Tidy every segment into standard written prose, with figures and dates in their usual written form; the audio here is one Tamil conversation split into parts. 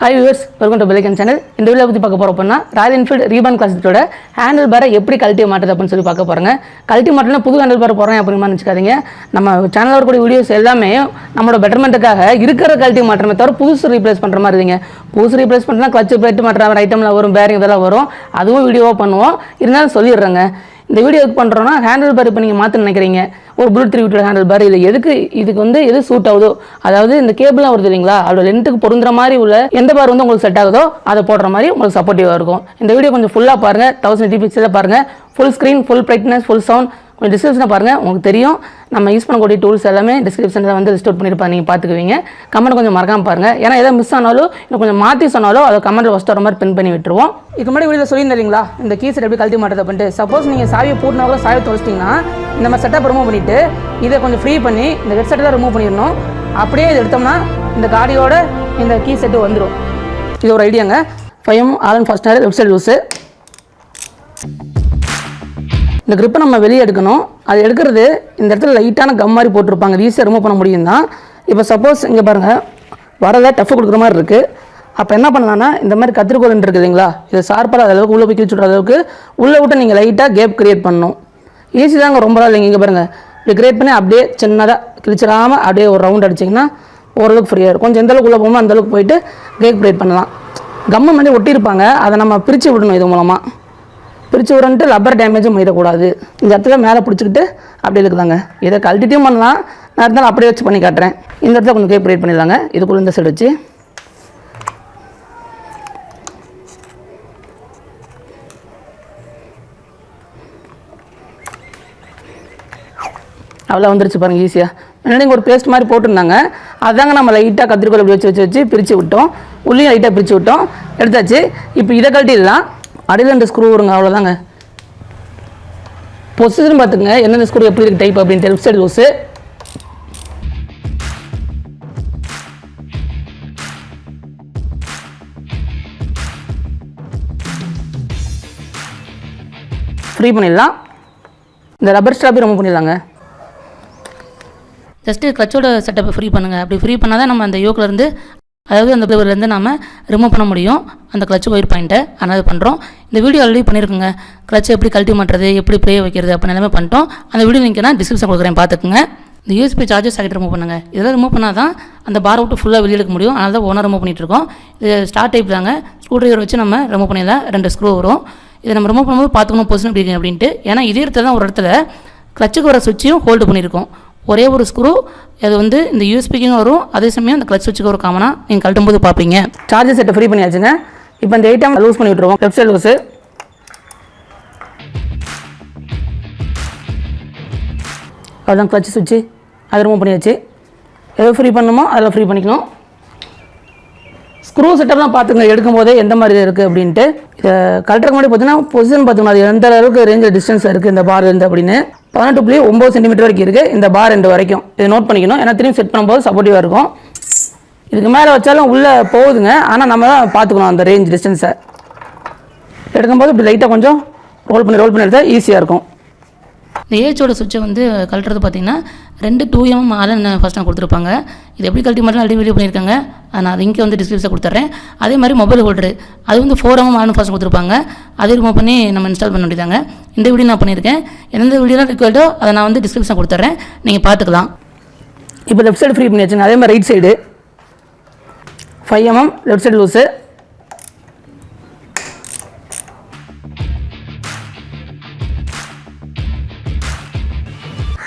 Hi viewers, welcome to Belican channel. இந்த வீடியோல பத்தி பார்க்க போறோம்னா ராயல் என்ஃபீல்ட் ரீபான் கிளாசிக்கோட ஹேண்டில் பாரை எப்படி கழட்டி மாட்டுறது அப்படினு சொல்லி பார்க்க போறோங்க. கழட்டி மாட்டனா புது ஹேண்டில் பார் போறேன் அப்படினு நினைச்சுக்காதீங்க. நம்ம சேனல்ல வரக்கூடிய வீடியோஸ் எல்லாமே நம்மளோட பெட்டர்மென்ட்காக இருக்கிற கழட்டி மாற்றமே தவிர புதுசு ரீப்ளேஸ் பண்ற மாதிரி இல்லைங்க. புதுசு ரீப்ளேஸ் பண்றனா கிளட்ச் பிளேட் மாற்ற ஐட்டம்ல வரும், பேரிங் இதெல்லாம் வரும். அதுவும் வீடியோவா பண்ணுவோம். இருந்தாலும் சொல்லிடுறேங்க. இந்த வீடியோ எதுக்கு பண்ணுறோன்னா ஹேண்டில் பார் இப்போ நீங்கள் மாற்ற நினைக்கிறீங்க ஒரு புல்லட் 3 ஹேண்டில் பார் இது இதுக்கு எது சூட் ஆகுதோ, அதாவது இந்த கேபிளாக வருது இல்லைங்களா, அதோட லென்த்துக்கு பொருந்துற மாதிரி உள்ள எந்த பார் உங்களுக்கு செட் ஆகுதோ அதை போடுற மாதிரி உங்களுக்கு சப்போர்ட்டிவாக இருக்கும். இந்த வீடியோ கொஞ்சம் ஃபுல்லாக பாருங்கள், 1080 பிக்சலில் பாருங்கள், full screen, full brightness, full sound. கொஞ்சம் டிஸ்கிரிப்ஷனை பாருங்கள், உங்களுக்கு தெரியும். நம்ம யூஸ் பண்ணக்கூடிய டூல்ஸ் எல்லாமே டிஸ்கிரிப்ஷனில் லிஸ்ட் அவுட் பண்ணியிருப்பாங்க, நீங்கள் பார்த்துக்குவீங்க. கமெண்ட் கொஞ்சம் மறக்காமல் பாருங்கள். ஏன்னா எதாவது மிஸ் ஆனாலும் இன்னும் கொஞ்சம் மாற்றி சொன்னாலும் அதை கமெண்ட்டில் ஃபஸ்ட் வர மாதிரி பின் பண்ணி விட்டுருவோம். இதுக்கு முன்னாடி வீடியோ சொல்லியிருந்தேன் இல்லைங்களா, இந்த கீ செட் எப்படி கழட்டி மாட்டது அப்படின்ட்டு. சப்போஸ் நீங்கள் சாவியை பூட்டினாலும் சாவியை தொலைச்சிட்டிங்கன்னா இந்த மாதிரி செட்டப் ரிமூவ் பண்ணிவிட்டு இதை கொஞ்சம் ஃப்ரீ பண்ணி இந்த ஹெட் செட்டை ரிமூவ் பண்ணிடணும். அப்படியே இது எடுத்தோம்னா இந்த காடியோட இந்த கீ செட்டு வந்துடும். இது ஒரு ஐடியாங்க. 5M ஆல் ஃபர்ஸ்ட் நேரம் லெஃப்ட் சைடு லூஸு. இந்த கிரிப்பை நம்ம வெளியே எடுக்கணும். அது எடுக்கிறது இந்த இடத்துல லைட்டான கம் மாதிரி போட்டிருப்பாங்க, ஈஸியாக ரிமூவ் பண்ண முடியும் தான். இப்போ சப்போஸ் இங்கே பாருங்கள் வரதை டஃப் கொடுக்குற மாதிரி இருக்குது. அப்போ என்ன பண்ணலான்னா இந்த மாதிரி கத்திரிக்கோல் இருக்குது இல்லைங்களா, இது ஷார்ப்பாக அளவுக்கு உள்ளே போய் கிழிச்சு விட்ற அளவுக்கு உள்ளே விட்டு நீங்கள் லைட்டாக கேப் க்ரியேட் பண்ணணும். ஈஸி தாங்க, ரொம்ப இல்லைங்க. இங்கே பாருங்கள் இப்படி க்ரியேட் பண்ணி அப்படியே சின்னதாக கிழிச்சிடாமல் அப்படியே ஒரு ரவுண்ட் அடிச்சிங்கன்னா ஓரளவுக்கு ஃப்ரீயாக இருக்கும். கொஞ்சம் எந்தளவுக்கு உள்ளே போகணும் அந்தளவுக்கு போயிட்டு கேப் க்ரியேட் பண்ணலாம். கம்மு மாதிரி ஒட்டியிருப்பாங்க, அதை நம்ம பிரித்து விடணும். இது மூலமாக பிரித்து விடன்ட்டு ரப்பர் டேமேஜும் பண்ணிடக்கூடாது. இந்த இடத்துல மேலே பிடிச்சிக்கிட்டு அப்படியே இருக்குதாங்க. இதை கழட்டிட்டும் பண்ணலாம், நான் இருந்தாலும் அப்படியே வச்சு பண்ணி காட்டுறேன். இந்த இடத்துல கொஞ்சம் கேப் க்ரியேட் பண்ணிடலாங்க. இதுக்குள்ளே இந்த சைடு வச்சு அவ்வளோ வந்துருச்சு பாருங்கள் ஈஸியாக. முன்னாடி ஒரு பேஸ்ட் மாதிரி போட்டிருந்தாங்க, அதாங்க நம்ம லைட்டாக கத்திரிக்கோல் அப்படி வச்சு பிரித்து விட்டோம். உள்ளேயும் லைட்டாக பிரித்து விட்டோம், எடுத்தாச்சு. இப்போ இதை கழட்டிடலாம். அடியில் 2 ஸ்க்ரூ வருங்க, அவ்வளோதாங்க. பொசிஷன் பார்த்துங்க எந்தெந்த ஸ்க்ரூ எப்படி இருக்குது டைப் அப்படின்ட்டு. லெஃப்ட் சைடு லூஸு, ஃப்ரீ பண்ணிடலாம். இந்த ரப்பர் ஸ்ட்ராப்பை ரிமூவ் பண்ணிடலாங்க. ஜஸ்ட்டு கிளச்சோட செட்டப்பை ஃப்ரீ பண்ணுங்கள். அப்படி ஃப்ரீ பண்ணால் தான் நம்ம அந்த யோக்கிலேருந்து, அதாவது அந்த பிளவர்லேருந்து நம்ம ரிமூவ் பண்ண முடியும் அந்த கிளச் ஒயர் பாயிண்ட்டை. அதனால் பண்ணுறோம். இந்த வீடியோ ஆல்ரெடி பண்ணியிருக்குங்க, கிளச்சை எப்படி கழட்டி மாட்டுறது, எப்படி ப்ளே வைக்கிறது அப்படின்னு எல்லாமே பண்ணிட்டோம். அந்த வீடியோ லிங்க் நான் டிஸ்கிரிப்ஷன் கொடுக்குறேன், பார்த்துக்குங்க. இந்த யூஎஸ்பி சார்ஜர் சாக்கெட் ரிமூவ் பண்ணுங்கள். இதெல்லாம் ரிமூவ் பண்ணால் தான் அந்த பார் விட்டு ஃபுல்லாக வெளியே எடுக்க முடியும். அதனால தான் ஓனாக ரிமூவ் பண்ணிகிட்ருக்கோம். இது ஸ்டார்ட் டைப் தாங்க, ஸ்க்ரூ ட்ரைவர் வச்சு நம்ம ரிமூவ் பண்ணிடலாம். 2 ஸ்க்ரூ வரும். இதை நம்ம ரிமூவ் பண்ணும்போது பார்த்துக்கணும் பொசிஷன் எப்படி இருக்குது அப்படின்ட்டு. ஏன்னா இதே இடத்துல தான் ஒரு இடத்துல கிளச்சுக்கு வர சுவிட்சையும் ஹோல்டு பண்ணியிருக்கோம். ஒரே ஒரு ஸ்க்ரூ அது இந்த யூஎஸ்பிக்கும் வரும், அதே சமயம் அந்த கிளச் சுவிட்சுக்கு ஒரு காமனாக நீங்கள் கழட்டும் போது பார்ப்பீங்க. சார்ஜர் செட்டை ஃப்ரீ பண்ணியாச்சுங்க. இப்போ இந்த ஐட்டம் லூஸ் பண்ணி விட்ருவோம். லெஃப்ட் சைடு லூஸு, அதுதான் கிளச் சுவிட்சு, அதை ரிமூவ் பண்ணியாச்சு. எதோ ஃப்ரீ பண்ணணுமோ அதில் ஃப்ரீ பண்ணிக்கணும். ஸ்க்ரூ செட்டப்லாம் பார்த்துங்க எடுக்கும் போதே எந்த மாதிரி இருக்குது அப்படின்ட்டு. இதை கழட்டுறதுக்கு முன்னாடி பார்த்தீங்கன்னா பொசிஷன் பார்த்துக்கணும், அது எந்த அளவுக்கு ரேஞ்சில் டிஸ்டன்ஸ் இருக்குது இந்த பார் இருந்து அப்படின்னு. 18.9 சென்டிமீட்டர் வரைக்கும் இருக்குது இந்த பார் ரெண்டு வரைக்கும். இதை நோட் பண்ணிக்கணும், ஏன்னா திரும்பி செட் பண்ணும்போது சப்போர்ட்டிவாக இருக்கும். இதுக்கு மேலே வச்சாலும் உள்ளே போகுதுங்க, ஆனால் நம்ம தான் பார்த்துக்கணும் அந்த ரேஞ்ச் டிஸ்டன்ஸை. எடுக்கும்போது இப்படி லைட்டாக கொஞ்சம் ரோல் பண்ணி எடுத்தால் ஈஸியாக இருக்கும். இந்த ஏஹெச்சோட சுவிட்சை கழட்டுறது பார்த்தீங்கன்னா 2 2M ஆலன் ஃபஸ்ட் நான் கொடுத்துருப்பாங்க. இது எப்படி கழட்டி மட்டும் ஆல்ரெடி வீடியோ பண்ணியிருக்காங்க, நான் லிங்க் டிஸ்கிரிப்ஷன் கொடுத்துட்றேன். அதே மாதிரி மொபைல் ஹோல்டரு அது 4M ஆலன் ஃபஸ்ட் கொடுத்துருப்பாங்க. அதை ரிமூவ் பண்ணி நம்ம இன்ஸ்டால் பண்ண வேண்டியதாங்க. இந்த வீடியோ நான் பண்ணியிருக்கேன். எந்த வீடியோலாம் ரிக்வெல்டோ அதை நான் டிஸ்கிரிப்ஷன் கொடுத்துட்றேன், நீங்கள் பார்த்துக்கலாம். இப்போ லெஃப்ட் சைடு ஃப்ரீ பண்ணி வச்சுங்க. அதே மாதிரி right side 5mm left side loose,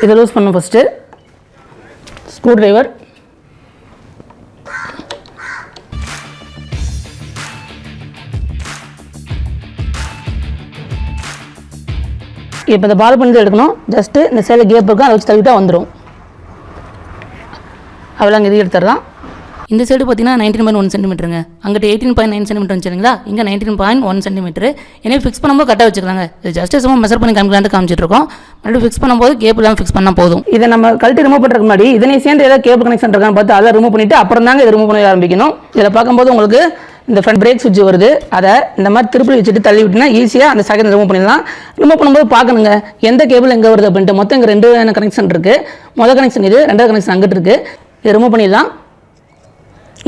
இதை லூஸ் பண்ணணும். ஃபஸ்ட்டு ஸ்க்ரூ ட்ரைவர், இப்போ இந்த பால் பண்ணி எடுக்கணும். ஜஸ்ட்டு இந்த சைடில் கேப் இருக்கும், அதை வச்சு தள்ளிவிட்டால் வந்துடும். அவ்வளோ இது எடுத்துடலாம். இந்த சைடு பார்த்தீங்கன்னா 19.1 சென்டிமீட்டருங்க, அங்கிட்ட 18.9 சென்டிமீட்டர் வந்துச்சுங்களா, இங்கே 19.1 சென்டிமீட்டர். எனவே ஃபிக்ஸ் பண்ணும்போது கரெக்டாக வச்சுக்கலாங்க. இது ஜஸ்ட் சும்மா மெஷர் பண்ணி காமிக்கலான்ட்டு காமிச்சிட்ருக்கோம். மறுபடியும் ஃபிக்ஸ் பண்ணும்போது கேபிள் எல்லாம் ஃபிக்ஸ் பண்ணால் போதும். இதை நம்ம கழட்டி ரிமூவ் பண்ணுறதுக்கு முன்னாடி இதனை சேர்ந்து ஏதாவது கேபிள் கனெக்ஷன் இருக்கான்னு பார்த்து அதை ரிமூவ் பண்ணிவிட்டு அப்புறம் தாங்க இதை ரிமூவ் பண்ணி ஆரம்பிக்கணும். இதில் பார்க்கும்போது உங்களுக்கு இந்த ஃப்ரண்ட் பிரேக் சுவிட்ச் வருது, அதை இந்த மாதிரி திருப்பி வச்சுட்டு தள்ளி விட்டுனா ஈஸியாக அந்த சாக்கெட் ரிமூவ் பண்ணிடலாம். ரிமூவ் பண்ணும்போது பார்க்கணுங்க எந்த கேபிள் எங்கே வருது அப்படின்ட்டு. மொத்தம் இங்கே 2 கனெக்ஷன் இருக்குது. முதல் கனெக்ஷன் இது, 2வது கனெக்ஷன் அங்கிட்டு இருக்குது. இதை ரிமூவ் பண்ணிடலாம்.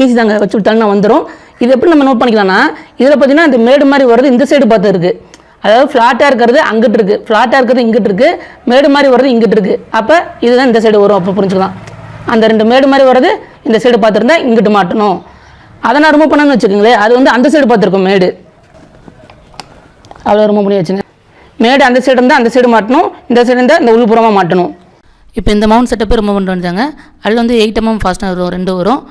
ஈஸி தாங்க, வச்சு தள்ளினா வந்துடும். இது எப்படி நம்ம நோட் பண்ணிக்கலாம்னா இதில் பார்த்தீங்கன்னா இந்த மேடு மாதிரி வர்றது இந்த சைடு பார்த்து இருக்குது, அதாவது ஃப்ளாட்டாக இருக்கிறது அங்கிட்டு இருக்குது, ஃப்ளாட்டாக இருக்கிறது இங்கிட்டு இருக்குது, மேடு மாதிரி வர்றது இங்கிட்டு இருக்குது. அப்போ இதுதான் இந்த சைடு வரும். அப்போ புரிஞ்சுக்கலாம். அந்த 2 மேடு மாதிரி வர்றது இந்த சைடு பார்த்துருந்தா இங்கிட்டு மாட்டணும். அதை நான் ரிமூவ் பண்ணணும்னு வச்சுக்கோங்களேன், அது வந்து அந்த சைடு பார்த்துருக்கோம் மேடு, அவ்வளோ ரிமூவ் பண்ணி வச்சுங்க. மேடு அந்த சைடு இருந்தால் அந்த சைடு மாட்டணும், இந்த சைடு இருந்தால் இந்த உள்புறமாக மாட்டணும். இப்போ இந்த மவுண்ட் செட்டப்பை ரிமூவ் பண்ணிட்டு வந்துட்டாங்க. அதில் வந்து 8 mm ஃபாஸ்ட்னர் வரும், 2 வரும்.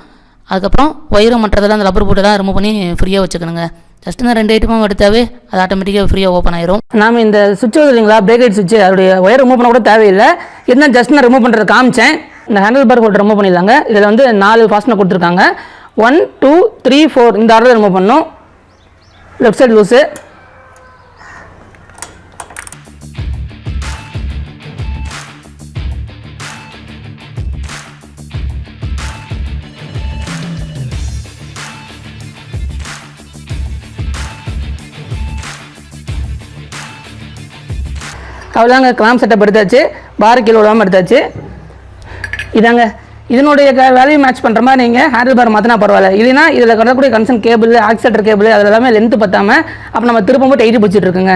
அதுக்கப்புறம் ஒயரும் மற்றதெல்லாம் அந்த ரப்பர் போட்டெல்லாம் ரிமூவ் பண்ணி ஃப்ரீயாக வச்சுக்கணுங்க. ஜஸ்ட் இந்த 2 ஐட்டமும் எடுத்தாவே அது ஆட்டோமேட்டிக்காக ஃப்ரீயாக ஓப்பன் ஆயிரும். நாம் இந்த சுவிட்ச் வருது இல்லைங்களா, பிரேக் சுவிட்ச், அதோடைய ஒயர் ரிமூவ் பண்ண கூட தேவையில்லை. இருந்தால் ஜஸ்ட் நான் ரிமூவ் பண்ணுறது காமிச்சேன். இந்த ஹேண்டில் பார் போட்டு ரிமூவ் பண்ணிடலாங்க. இதில் வந்து 4 ஃபாஸ்ட்னர் கொடுத்துருக்காங்க. 1 2 3 4 இந்த ஆர்டர் ரிமூவ் பண்ணணும். லெஃப்ட் சைடு லூஸு, அவ்வளோதாங்க. கிளாம் செட்டப் எடுத்தாச்சு, பார் கீழே விடாமல் எடுத்தாச்சு. இதாங்க இதனுடைய வேல்யூ மேட்ச் பண்ணுற மாதிரி நீங்கள் ஹேண்டில் பார் மாற்றினா பரவாயில்ல. இல்லைன்னா இதில் கடக்கூடிய கன்சன் கேபிள், ஆக்சிலேட்டர் கேபிள் அதில் எல்லாமே லென்த்து பற்றாமல் அப்போ நம்ம திரும்ப போட்டு எயிட்டி பிடிச்சிட்டு இருக்குங்க.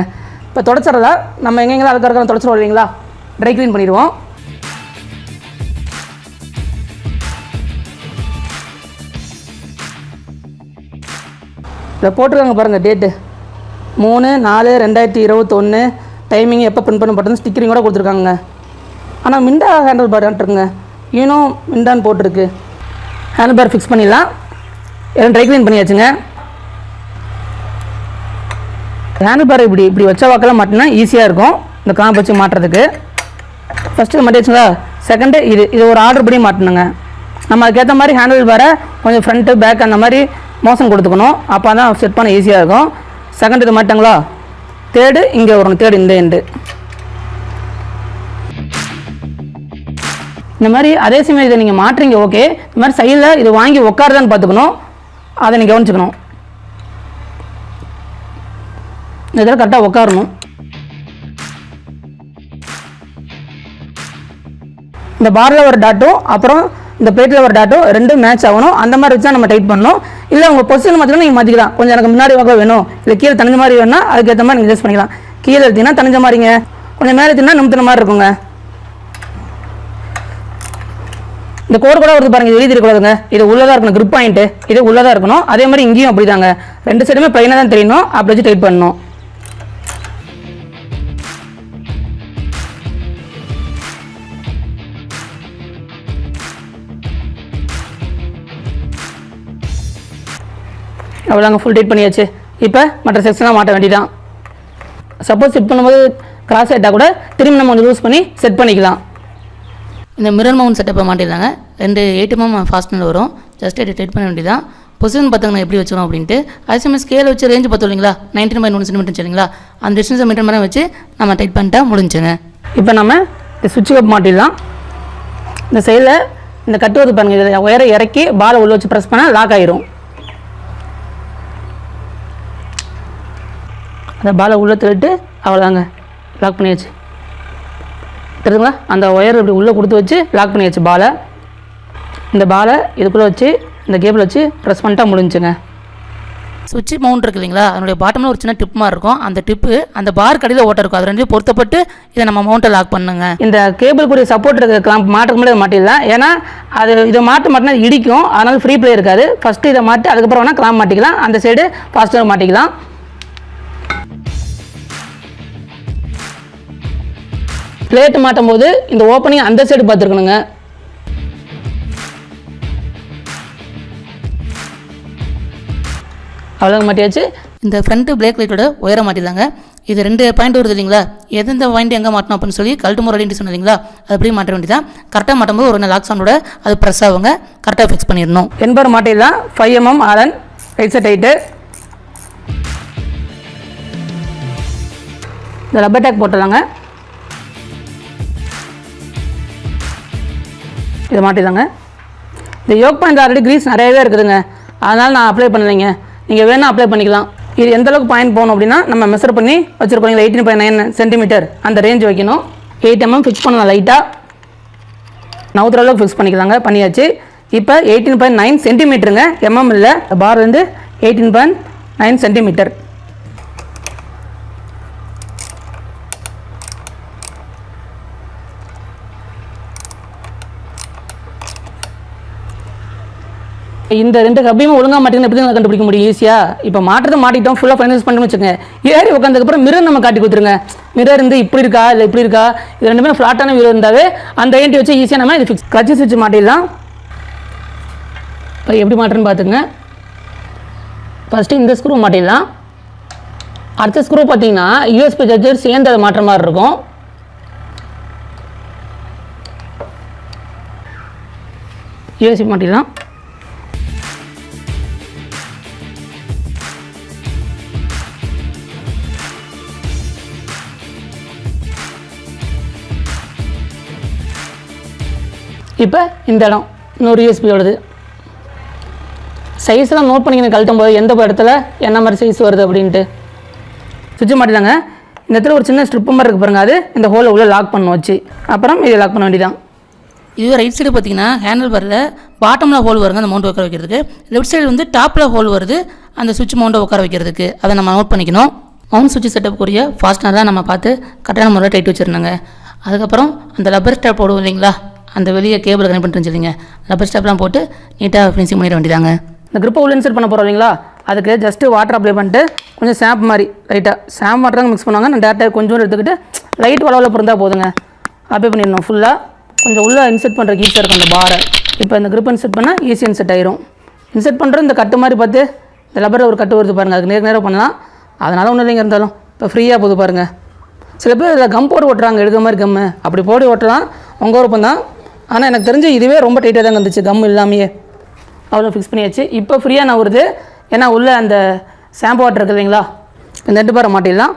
இப்போ தொடச்சிடறதா நம்ம எங்கெங்கெல்லாம் அதுக்காக தொடச்சிடுவோம் இல்லைங்களா, ட்ரை க்ளீன் பண்ணிடுவோம். இதில் போட்டிருக்காங்க பாருங்கள் டேட்டு 3/4/2021, டைமிங் எப்போ பிரிண்ட் பண்ணப்பட்டது, ஸ்டிக்கரிங் கூட கொடுத்துருக்காங்க. ஆனால் மிண்டா ஹேண்டில் பார் இருக்குங்க, இன்னும் மிண்டான்னு போட்டிருக்கு. ஹேண்டில் பார் ஃபிக்ஸ் பண்ணிடலாம். எல்லாம் ட்ரை க்ளீன் பண்ணியாச்சுங்க. ஹேண்டில் பார் இப்படி வச்ச வாக்கெல்லாம் மாட்டினா ஈஸியாக இருக்கும் இந்த கிளாம்ப் வச்சு மாட்டுறதுக்கு. ஃபஸ்ட்டு மாட்டியாச்சுங்களா, செகண்டு இது ஒரு ஆர்டர் படி மாட்டணுங்க. நம்ம அதுக்கேற்ற மாதிரி ஹேண்டில் பாரை கொஞ்சம் ஃப்ரண்ட்டு பேக் அந்த மாதிரி மோஷன் கொடுத்துக்கணும். அப்போ தான் செட் பண்ண ஈஸியாக இருக்கும். செகண்ட் இது மாட்டாங்களா, தேர்டு இங்கே வரணும், தேர்டு இந்த எண்டு. இந்த மாதிரி அதே சமயம் இதை நீங்கள் மாட்டுறீங்க ஓகே, இந்த மாதிரி சைடில் இது வாங்கி உட்காருதான்னு பார்த்துக்கணும், அதை நீங்கள் கவனிச்சுக்கணும். இதில் கரெக்டாக உட்காரணும். இந்த பாரில் ஒரு டாட்டும் அப்புறம் இந்த பிளேட்டில் ஒரு டாட்டும் ரெண்டும் மேட்ச் ஆகணும். அந்த மாதிரி வச்சு தான் நம்ம டைட் பண்ணணும். இல்லை உங்கள் பொசிஷன் மாற்றினா நீங்கள் மாற்றிக்கலாம். கொஞ்சம் எனக்கு முன்னாடி வாங்க வேணும், இல்லை கீழே தனிஞ்ச மாதிரி வேணும்னா அதுக்கேற்ற மாதிரி நீங்கள் அட்ஜஸ்ட் பண்ணிக்கலாம். கீழே எடுத்தீங்கன்னா தனிஞ்ச மாதிரிங்க, கொஞ்சம் மேலே எடுத்தீங்கன்னா நிமித்தின மாதிரி இருக்குங்க. இந்த கோடு கூட வருது பாருங்க, இது எழுதி இருக்கக்கூடாதுங்க, இது உள்ளதாக இருக்கணும். கிரிப் பாயிண்ட்டு இது உள்ளதாக இருக்கணும். அதே மாதிரி இங்கேயும் அப்படி தாங்க, 2 சைடுமே ப்ளைனாக தான் தெரியணும். அப்படி வச்சு டைட் பண்ணணும். அவ்வளோங்க, ஃபுல் டைட் பண்ணியாச்சு. இப்போ மற்ற செக்ஷனாக மாட்ட வேண்டியதான். சப்போஸ் செட் பண்ணும்போது கிராஸ் ஆகிட்டா கூட திரும்பி நம்ம கொஞ்சம் லூஸ் பண்ணி செட் பண்ணிக்கலாம். இந்த மிரர் மவுண்ட் செட்டப்பை மாட்டிடுறாங்க. 2 8 mm ஃபாஸ்ட்னர் வரும். ஜஸ்ட் இதை டைட் பண்ண வேண்டியதான். பொசிஷன் பார்த்தாங்க எப்படி வச்சுக்கணும் அப்படின்ட்டு. அதே சமயம் ஸ்கேல் வச்சு ரேஞ்சு பார்த்தோம் இல்லைங்களா, 19/1 cm சரிங்களா, அந்த டிஸ்டன்ஸை மீட்டர் மாதிரி வச்சு நம்ம டைட் பண்ணிட்டா முடிஞ்சுங்க. இப்போ நம்ம இந்த சுவிட்ச் கப் மாட்டிடலாம். இந்த சைடில் இந்த கட்டுவது பாருங்கள், இதில் ஒயரை இறக்கி பாலை உள்ள வச்சு ப்ரெஸ் பண்ணால் லாக் ஆயிரும். அந்த பாலை உள்ளே தள்ளிட்டு அவ்வளோதாங்க, லாக் பண்ணியாச்சு. தெரியுதுங்களா, அந்த ஒயர் இப்படி உள்ளே கொடுத்து வச்சு லாக் பண்ணியாச்சு பாலை. இந்த பாலை இதுக்குள்ளே வச்சு இந்த கேபிள் வச்சு ப்ரெஸ் பண்ணிட்டா முடிஞ்சுங்க. சுவிட்ச் மவுண்ட் இருக்கு இல்லைங்களா, அதனுடைய பாட்டமில் ஒரு சின்ன டிப் மாதிரி இருக்கும். அந்த டிப்பு அந்த பார் கடையில் ஓட்ட இருக்கும். அது ரெண்டையும் பொருத்தப்பட்டு இதை நம்ம மவுண்ட்டை லாக் பண்ணுங்க. இந்த கேபிளுக்குரிய சப்போர்ட் இருக்க கிளாம்ப் மாட்டுக்கு முன்னாடி மாட்டிடலாம். ஏன்னா அது இதை மாட்டினா இடிக்கும், அதனால ஃப்ரீ ப்ளே இருக்காது. ஃபஸ்ட்டு இதை மாட்டி அதுக்கப்புறம் வேணால் கிளாம்ப் மாட்டிக்கலாம். அந்த சைடு ஃபாஸ்ட்டாக மாட்டிக்கலாம். பிளேட் மாட்டும் போது இந்த ஓப்பனிங் அந்த சைடு பார்த்துருக்கணுங்க. அவ்வளோ மாட்டியாச்சு. இந்த ஃப்ரண்ட் பிரேக் லைட்டோட ஒயரை மாட்டிடலாங்க. இது 2 பாயிண்ட் வருது இல்லைங்களா, எந்தெந்த பாயிண்ட் எங்கே மாட்டணும் அப்படின்னு சொல்லி கழட்டு முறைன்னு சொன்னது இல்லைங்களா, அது அப்படியே மாட்ட வேண்டியதான். கரெக்டாக மாட்டும்போது ஒரு லாக் சவுண்டோட அது ப்ரெஸ் ஆகுங்க. கரெக்டாக ஃபிக்ஸ் பண்ணிடணும். என்பர் மாட்டிடலாம். 5 mm Allen right side tight. இந்த ரப்பர் டேக் போட்டுடலாங்க. இதை மாட்டிடலாங்க. இந்த யோக் பாயிண்ட் ஆல்ரெடி கிரீஸ் நிறையவே இருக்குதுங்க, அதனால் நான் அப்ளை பண்ணலைங்க. நீங்கள் வேணால் அப்ளை பண்ணிக்கலாம். இது எந்த அளவுக்கு பாயிண்ட் போகணும் அப்படின்னா நம்ம மெஷர் பண்ணி வச்சுருக்கோம். 18.9 cm அந்த ரேஞ்ச் வைக்கணும். 8 mm ஃபிக்ஸ் பண்ணலாம். லைட்டாக நவுத்துற அளவுக்கு ஃபிக்ஸ் பண்ணிக்கலாங்க. பண்ணியாச்சு. இப்போ 18.9 cm mm இல்லை, பார் வந்து 18.9 சென்டிமீட்டர். இந்த 2 கப்பையும் ஒழுங்காக மாட்டிங்கன்னா எப்படி தான் கண்டுபிடிக்க முடியும் ஈஸியாக? இப்போ மாட்டுறதை மாட்டிட்டோம், ஃபுல்லாக ஃபைனலைஸ் பண்ணணும்னு வச்சுக்கோங்க. ஏறி உட்காந்ததுக்கப்புறம் மிரர் நம்ம காட்டி கொடுத்துருங்க. மிரர் இருந்து இப்படி இருக்கா இல்லை இப்படி இருக்கா, இது ரெண்டுமே ஃப்ளாட்டான மிரர் இருந்தாவே அந்த ஐடென்டி வச்சு ஈஸியாக நம்ம இது ஃபிக்ஸ் கிளட்ச் ஸ்விட்ச் மாட்டிடலாம். இப்போ எப்படி மாட்டுறேன்னு பார்த்துங்க. ஃபஸ்ட்டு இந்த ஸ்க்ரூ மாட்டிடலாம். அடுத்த ஸ்க்ரூ பார்த்தீங்கன்னா யூஎஸ்பி சார்ஜர் சேர்ந்து அதை மாட்டுற மாதிரி இருக்கும். யூஎஸ்பி மாட்டிடலாம். இப்போ இந்த இடம் இன்னொரு யூஎஸ்பியோடது. சைஸ்லாம் நோட் பண்ணிக்கணும் கழட்டும் போது எந்த இடத்துல என்ன மாதிரி சைஸ் வருது அப்படின்ட்டு. சுவிட்ச் மாட்டிதாங்க. இந்த இடத்துல ஒரு சின்ன ஸ்ட்ரிப் மாதிரி இருக்கு பாருங்க, அது இந்த ஹோலை உள்ளே லாக் பண்ண வச்சு அப்புறம் இதை லாக் பண்ண வேண்டியதான். இதுவே ரைட் சைடு பார்த்தீங்கன்னா ஹேண்டில் பாரில் பாட்டமில் ஹோல் வருங்க அந்த மவுண்ட் உட்கார வைக்கிறதுக்கு. லெஃப்ட் சைடு வந்து டாப்பில் ஹோல் வருது அந்த சுவிட்ச் மவுண்டை உட்கார வைக்கிறதுக்கு. அதை நம்ம நோட் பண்ணிக்கணும். மவுண்ட் சுவிட்ச் செட்டப்புக்குரிய ஃபாஸ்ட்னர் தான் நம்ம பார்த்து கரெக்டான முறையில் டைட் வச்சுருந்தாங்க. அதுக்கப்புறம் அந்த ரப்பர் ஸ்டாப் போடுவோம் இல்லைங்களா, அந்த வெளியே கேபிள் கனெக்ட் பண்ணிட்டு இல்லைங்க, ரப்பர் ஸ்டாப்லாம் போட்டு நீட்டாக ஃபினிஷிங் பண்ணிட வேண்டியதாங்க. இந்த grip உள்ள இன்சர்ட் பண்ண போகிறோம் இல்லைங்களா, அதுக்கு ஜஸ்ட்டு வாட்டர் அப்ளை பண்ணிட்டு கொஞ்சம் ஷாம்பு மாதிரி லைட்டாக ஷாம்பு வாட்டர் தான் மிக்ஸ் பண்ணுவாங்க. நான் டேரெக்டாக கொஞ்சோண்டு எடுத்துக்கிட்டு லைட் வளவில் பிறந்தால் போதுங்க. அப்ளை பண்ணிடணும் ஃபுல்லாக. கொஞ்சம் உள்ளே இன்சர்ட் பண்ணுறதுக்கு ஈஸியாக இருக்கும் அந்த பாரை. இப்போ இந்த grip இன்சர்ட் பண்ணால் ஈஸியாக இன்சர்ட் ஆயிரும். இன்சர்ட் பண்ணுறது இந்த கட்டு மாதிரி பார்த்து இந்த ரப்பரில் ஒரு கட்டு வருது பாருங்கள், அதுக்கு நேராக பண்ணலாம். அதனால் ஒன்றும் இல்லைங்க, இருந்தாலும் இப்போ ஃப்ரீயாக போகுது பாருங்கள். சில பேர் இதில் கம் போட்டு ஓட்டுறாங்க, எடுக்கிற மாதிரி கம்மு அப்படி போட்டு ஓட்டலாம், உங்கள் விருப்பம் தான். ஆனால் எனக்கு தெரிஞ்சு இதுவே ரொம்ப டைட்டாக தான் இருந்துச்சு கம் இல்லாமையே. அவ்வளோ ஃபிக்ஸ் பண்ணியாச்சு. இப்போ ஃப்ரீயாக நான் வருது, ஏன்னா உள்ளே அந்த ஷாம்பு வாட்டர் இருக்குது இல்லைங்களா, இந்த 2 பாரை மாட்டிடலாம்.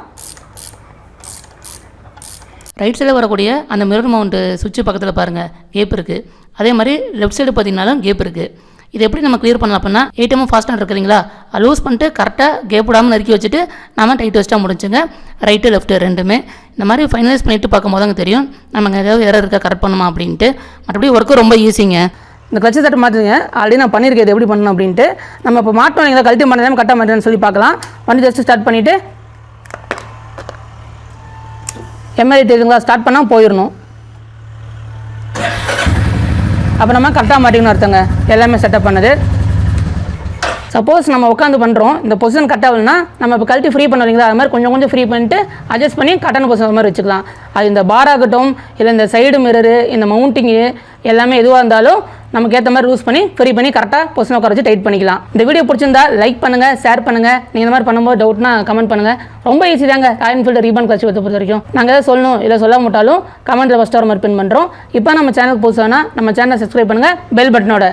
ரைட் சைடில் வரக்கூடிய அந்த மிரர் மவுண்ட்டு சுவிட்சு பக்கத்தில் பாருங்கள் கேப் இருக்குது. அதே மாதிரி லெஃப்ட் சைடு பார்த்தீங்கன்னாலும் கேப் இருக்குது. இது எப்படி நம்ம கிளியர் பண்ணலாம் அப்படின்னா, ஏடிஎம் ஃபாஸ்ட்னர் இருக்கு இல்லைங்களா, லூஸ் பண்ணிட்டு கரெக்டாக கேப் விடாமல் நறுக்கி வச்சுட்டு நம்ம டைட் வச்சுட்டா முடிஞ்சுங்க. ரைட்டு லெஃப்ட்டு ரெண்டுமே இந்த மாதிரி ஃபைனலைஸ் பண்ணிவிட்டு பார்க்கும்போது தாங்க தெரியும் நமக்கு ஏதாவது எரர் இருக்கா கரெக்ட் பண்ணுமா அப்படின்ட்டு. மற்றபடி ஒர்க்கு ரொம்ப ஈஸிங்க. இந்த கிளட்ச் தட்டு மாற்றுங்க, ஆல்ரெடி நான் பண்ணியிருக்கேன் இது எப்படி பண்ணணும் அப்படின்ட்டு. நம்ம இப்போ மாட்டோம் இல்லைங்களா, கழட்டி மாட்டேன் கரெக்டாக மாட்டேன்னு சொல்லி பார்க்கலாம். வண்டி ஜஸ்ட்டு ஸ்டார்ட் பண்ணிவிட்டு எம்எல்ஏ தெரியுங்களா, ஸ்டார்ட் பண்ணால் போயிடணும். அப்போ நம்ம கரெக்டாக மாட்டிக்கணும் அர்த்தங்க. எல்லாமே செட்டப் பண்ணது. சப்போஸ் நம்ம உட்காந்து பண்ணுறோம், இந்த பொசிஷன் கரெக்டாக இல்லைன்னா நம்ம இப்போ கழட்டி ஃப்ரீ பண்ணுவீங்களா, அது மாதிரி கொஞ்சம் கொஞ்சம் ஃப்ரீ பண்ணிட்டு அட்ஜஸ்ட் பண்ணி கரெக்டான பொசிஷன் மாதிரி வச்சுக்கலாம். அது இந்த பாராகட்டும் இல்லை இந்த சைடு மிரரு இந்த மவுண்டிங்கு எல்லாமே எதுவாக இருந்தாலும் நமக்கு ஏற்ற மாதிரி யூஸ் பண்ணி ஃப்ரீ பண்ணி கரெக்டாக பொசிஷன் உட்கார வச்சு டைட் பண்ணிக்கலாம். இந்த வீடியோ பிடிச்சிருந்தா லைக் பண்ணுங்கள், ஷேர் பண்ணுங்கள். நீங்கள் இந்த மாதிரி பண்ணும்போது டவுட்னா கமெண்ட் பண்ணுங்கள். ரொம்ப ஈஸி தாங்க ராயல் என்ஃபீல்டு ரீபான் கிளட்ச் பொறுத்த வரைக்கும். நாங்கள் எதாவது சொல்லணும் இல்லை சொல்ல மாட்டாலும் கமெண்ட்டில் ஃபஸ்ட்டு ஒரு மாதிரி பின் பண்ணுறோம். இப்போ நம்ம சேனலுக்கு புதுசானா நம்ம சேனலை சப்ஸ்கிரைப் பண்ணுங்கள் பெல் பட்டனோட.